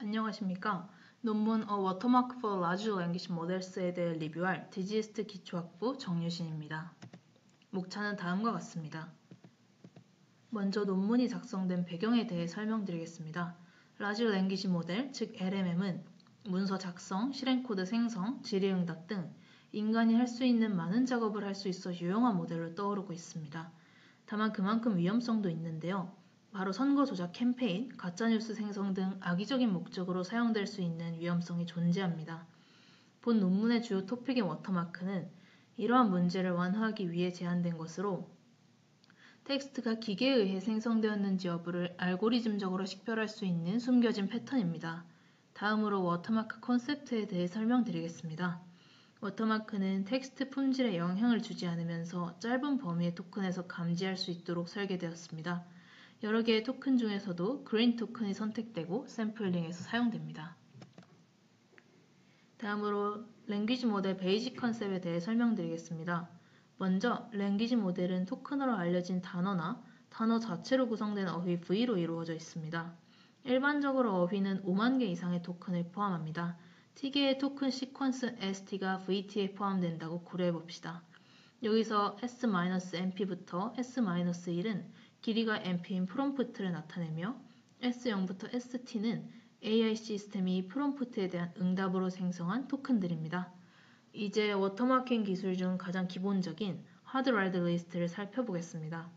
안녕하십니까. 논문 A Watermark for Large Language Models에 대해 리뷰할 디지스트 기초학부 정유신입니다. 목차는 다음과 같습니다. 먼저 논문이 작성된 배경에 대해 설명드리겠습니다. Large Language Model, 즉 LMM은 문서 작성, 실행 코드 생성, 질의응답 등 인간이 할 수 있는 많은 작업을 할 수 있어 유용한 모델로 떠오르고 있습니다. 다만 그만큼 위험성도 있는데요. 바로 선거 조작 캠페인, 가짜뉴스 생성 등 악의적인 목적으로 사용될 수 있는 위험성이 존재합니다. 본 논문의 주요 토픽인 워터마크는 이러한 문제를 완화하기 위해 제안된 것으로 텍스트가 기계에 의해 생성되었는지 여부를 알고리즘적으로 식별할 수 있는 숨겨진 패턴입니다. 다음으로 워터마크 콘셉트에 대해 설명드리겠습니다. 워터마크는 텍스트 품질에 영향을 주지 않으면서 짧은 범위의 토큰에서 감지할 수 있도록 설계되었습니다. 여러 개의 토큰 중에서도 그린 토큰이 선택되고 샘플링에서 사용됩니다. 다음으로 랭귀지 모델 베이직 컨셉에 대해 설명드리겠습니다. 먼저 랭귀지 모델은 토큰으로 알려진 단어나 단어 자체로 구성된 어휘 V로 이루어져 있습니다. 일반적으로 어휘는 5만 개 이상의 토큰을 포함합니다. T개의 토큰 시퀀스 ST가 VT에 포함된다고 고려해봅시다. 여기서 S-NP부터 S-1은 길이가 NP인 프롬프트를 나타내며 S0부터 ST는 AI 시스템이 프롬프트에 대한 응답으로 생성한 토큰들입니다. 이제 워터마킹 기술 중 가장 기본적인 하드 레드 리스트를 살펴보겠습니다.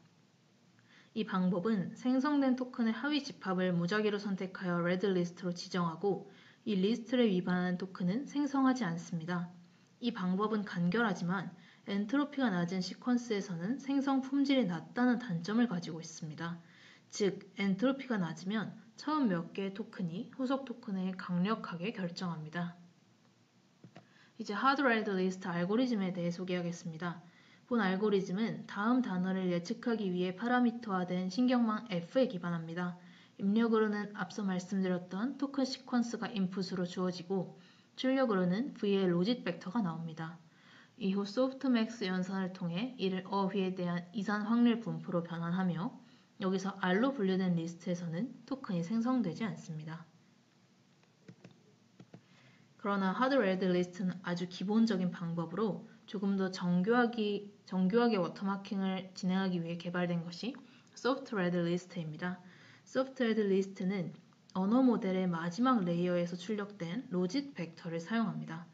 이 방법은 생성된 토큰의 하위 집합을 무작위로 선택하여 레드 리스트로 지정하고 이 리스트를 위반하는 토큰은 생성하지 않습니다. 이 방법은 간결하지만 엔트로피가 낮은 시퀀스에서는 생성 품질이 낮다는 단점을 가지고 있습니다. 즉, 엔트로피가 낮으면 처음 몇 개의 토큰이 후속 토큰을 강력하게 결정합니다. 이제 하드 레드 리스트 알고리즘에 대해 소개하겠습니다. 본 알고리즘은 다음 단어를 예측하기 위해 파라미터화된 신경망 F에 기반합니다. 입력으로는 앞서 말씀드렸던 토큰 시퀀스가 인풋으로 주어지고 출력으로는 V의 로짓 벡터가 나옵니다. 이후 소프트맥스 연산을 통해 이를 어휘에 대한 이산 확률 분포로 변환하며 여기서 R로 분류된 리스트에서는 토큰이 생성되지 않습니다. 그러나 하드 레드 리스트는 아주 기본적인 방법으로 조금 더 정교하게 워터마킹을 진행하기 위해 개발된 것이 소프트 레드 리스트입니다. 소프트 레드 리스트는 언어 모델의 마지막 레이어에서 출력된 로짓 벡터를 사용합니다.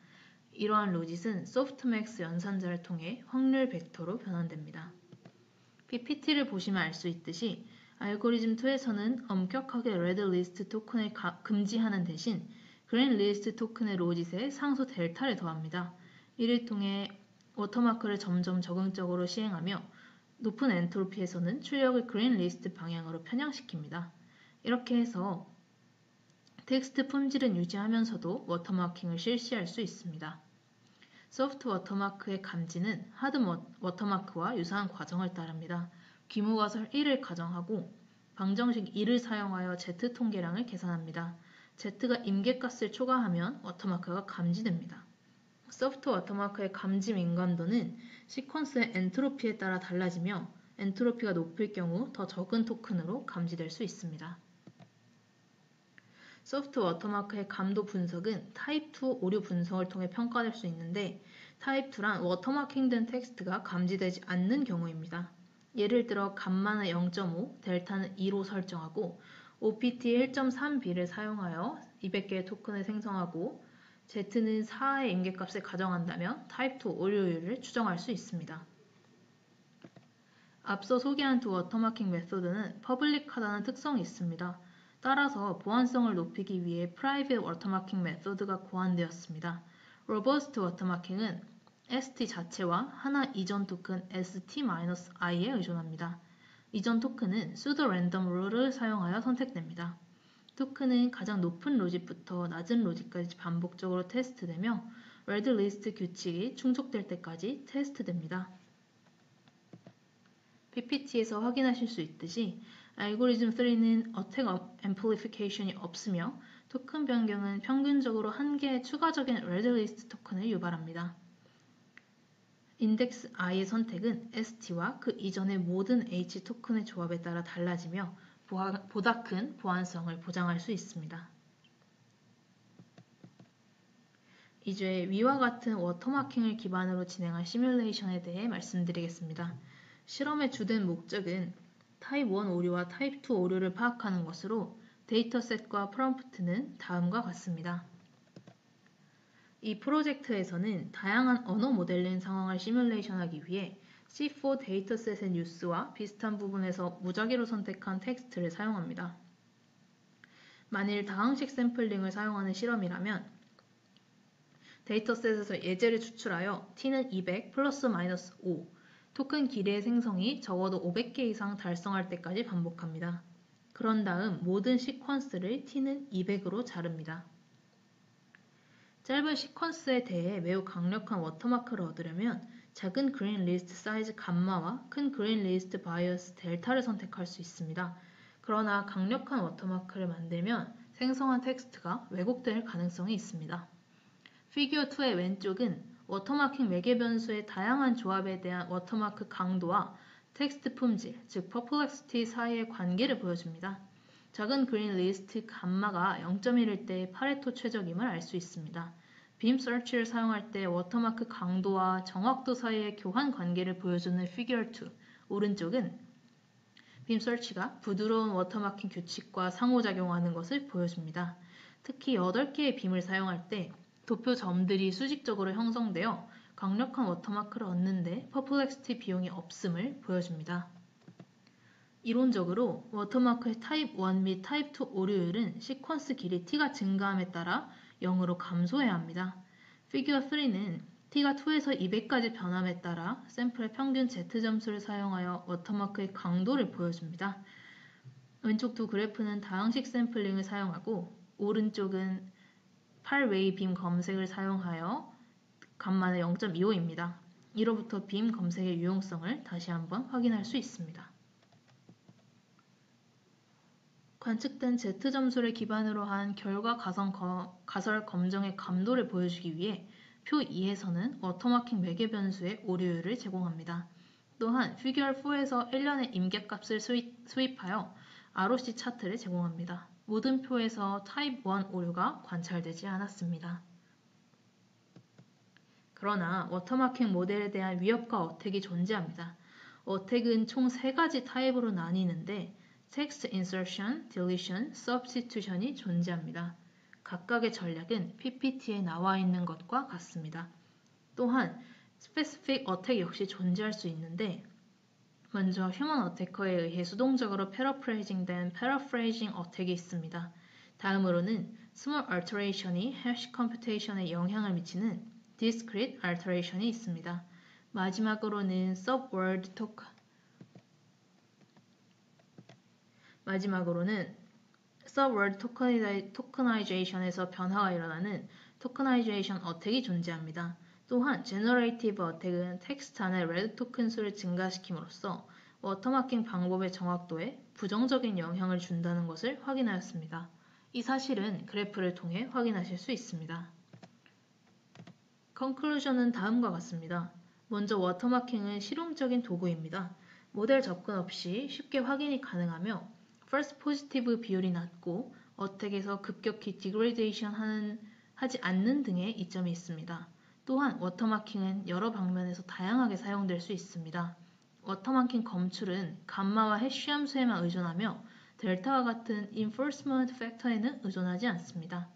이러한 로짓은 소프트맥스 연산자를 통해 확률 벡터로 변환됩니다. PPT를 보시면 알 수 있듯이 알고리즘 2에서는 엄격하게 레드 리스트 토큰을 금지하는 대신 그린 리스트 토큰의 로짓에 상수 델타를 더합니다. 이를 통해 워터마크를 점점 적응적으로 시행하며 높은 엔트로피에서는 출력을 그린 리스트 방향으로 편향시킵니다. 이렇게 해서 텍스트 품질은 유지하면서도 워터마킹을 실시할 수 있습니다. 소프트 워터마크의 감지는 하드 워터마크와 유사한 과정을 따릅니다. 귀무가설 1을 가정하고 방정식 2를 사용하여 Z 통계량을 계산합니다. Z가 임계값을 초과하면 워터마크가 감지됩니다. 소프트 워터마크의 감지 민감도는 시퀀스의 엔트로피에 따라 달라지며 엔트로피가 높을 경우 더 적은 토큰으로 감지될 수 있습니다. 소프트 워터마크의 감도 분석은 타입2 오류 분석을 통해 평가될 수 있는데 타입2란 워터마킹된 텍스트가 감지되지 않는 경우입니다. 예를 들어 감마는 0.5, 델타는 2로 설정하고 OPT 1.3b를 사용하여 200개의 토큰을 생성하고 Z는 4의 임계값을 가정한다면 타입2 오류율을 추정할 수 있습니다. 앞서 소개한 두 워터마킹 메소드는 퍼블릭하다는 특성이 있습니다. 따라서 보안성을 높이기 위해 프라이빗 워터마킹 메소드가 고안되었습니다. 로버스트 워터마킹은 ST 자체와 하나 이전 토큰 ST-i에 의존합니다. 이전 토큰은 pseudo random rule을 사용하여 선택됩니다. 토큰은 가장 높은 로짓부터 낮은 로짓까지 반복적으로 테스트되며 레드 리스트 규칙이 충족될 때까지 테스트됩니다. PPT에서 확인하실 수 있듯이 알고리즘 3는 어택 앰플리피케이션이 없으며 토큰 변경은 평균적으로 한 개의 추가적인 레드 리스트 토큰을 유발합니다. 인덱스 i의 선택은 st와 그 이전의 모든 h 토큰의 조합에 따라 달라지며 보다 큰 보안성을 보장할 수 있습니다. 2주에 위와 같은 워터마킹을 기반으로 진행한 시뮬레이션에 대해 말씀드리겠습니다. 실험의 주된 목적은 타입 1 오류와 타입 2 오류를 파악하는 것으로 데이터셋과 프롬프트는 다음과 같습니다. 이 프로젝트에서는 다양한 언어 모델링 상황을 시뮬레이션하기 위해 C4 데이터셋의 뉴스와 비슷한 부분에서 무작위로 선택한 텍스트를 사용합니다. 만일 다항식 샘플링을 사용하는 실험이라면 데이터셋에서 예제를 추출하여 t는 200 플러스 마이너스 5, 토큰 길이의 생성이 적어도 500개 이상 달성할 때까지 반복합니다. 그런 다음 모든 시퀀스를 t는 200으로 자릅니다. 짧은 시퀀스에 대해 매우 강력한 워터마크를 얻으려면 작은 그린 리스트 사이즈 감마와 큰 그린 리스트 바이어스 델타를 선택할 수 있습니다. 그러나 강력한 워터마크를 만들면 생성한 텍스트가 왜곡될 가능성이 있습니다. 피규어 2의 왼쪽은 워터마킹 매개 변수의 다양한 조합에 대한 워터마크 강도와 텍스트 품질, 즉 퍼플렉시티 사이의 관계를 보여줍니다. 작은 그린 리스트 감마가 0.1일 때 파레토 최적임을 알 수 있습니다. 빔 서치를 사용할 때 워터마크 강도와 정확도 사이의 교환 관계를 보여주는 피규어 2, 오른쪽은 빔 서치가 부드러운 워터마킹 규칙과 상호작용하는 것을 보여줍니다. 특히 8개의 빔을 사용할 때 도표 점들이 수직적으로 형성되어 강력한 워터마크를 얻는데 퍼플렉시티 비용이 없음을 보여줍니다. 이론적으로 워터마크의 타입 1 및 타입 2 오류율은 시퀀스 길이 t가 증가함에 따라 0으로 감소해야 합니다. 피규어 3는 t가 2에서 200까지 변함에 따라 샘플의 평균 Z점수를 사용하여 워터마크의 강도를 보여줍니다. 왼쪽 두 그래프는 다항식 샘플링을 사용하고 오른쪽은 8웨이 빔 검색을 사용하여 감마는 0.25입니다. 이로부터 빔 검색의 유용성을 다시 한번 확인할 수 있습니다. 관측된 Z점수를 기반으로 한 결과 가설 검정의 감도를 보여주기 위해 표 2에서는 워터마킹 매개 변수의 오류율을 제공합니다. 또한 피규어 4에서 1년의 임계값을 수입하여 ROC 차트를 제공합니다. 모든 표에서 타입 1 오류가 관찰되지 않았습니다. 그러나 워터마킹 모델에 대한 위협과 어택이 존재합니다. 어택은 총 3가지 타입으로 나뉘는데 텍스트 인서션, 딜리션, 서브스티튜션이 존재합니다. 각각의 전략은 PPT에 나와 있는 것과 같습니다. 또한 스페시픽 어택 역시 존재할 수 있는데 먼저 휴먼 어태커에 의해 수동적으로 패러프레이징된 패러프레이징 어택이 있습니다. 다음으로는 스몰 얼터레이션이 해시 컴퓨테이션에 영향을 미치는 discrete alteration이 있습니다. 마지막으로는 subword 토커나이제이션에서 변화가 일어나는 토커나이제이션 어택이 존재합니다. 또한 제너레이티브 어택은 텍스트 안에 레드 토큰 수를 증가시킴으로써 워터마킹 방법의 정확도에 부정적인 영향을 준다는 것을 확인하였습니다. 이 사실은 그래프를 통해 확인하실 수 있습니다. 컨클루전은 다음과 같습니다. 먼저 워터마킹은 실용적인 도구입니다. 모델 접근 없이 쉽게 확인이 가능하며 false positive 비율이 낮고 어택에서 급격히 degradation 하지 않는 등의 이점이 있습니다. 또한 워터마킹은 여러 방면에서 다양하게 사용될 수 있습니다. 워터마킹 검출은 감마와 해시 함수에만 의존하며 델타와 같은 enforcement 팩터에는 의존하지 않습니다.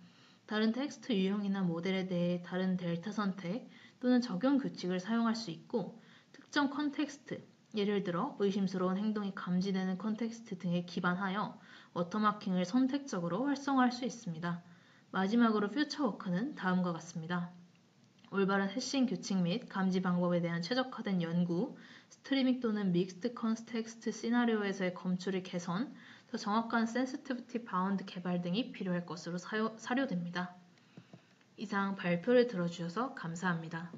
다른 텍스트 유형이나 모델에 대해 다른 델타 선택 또는 적용 규칙을 사용할 수 있고 특정 컨텍스트, 예를 들어 의심스러운 행동이 감지되는 컨텍스트 등에 기반하여 워터마킹을 선택적으로 활성화할 수 있습니다. 마지막으로 퓨처워크는 다음과 같습니다. 올바른 해싱 규칙 및 감지 방법에 대한 최적화된 연구, 스트리밍 또는 믹스드 컨텍스트 시나리오에서의 검출의 개선, 더 정확한 센시티비티 바운드 개발 등이 필요할 것으로 사료됩니다. 이상 발표를 들어주셔서 감사합니다.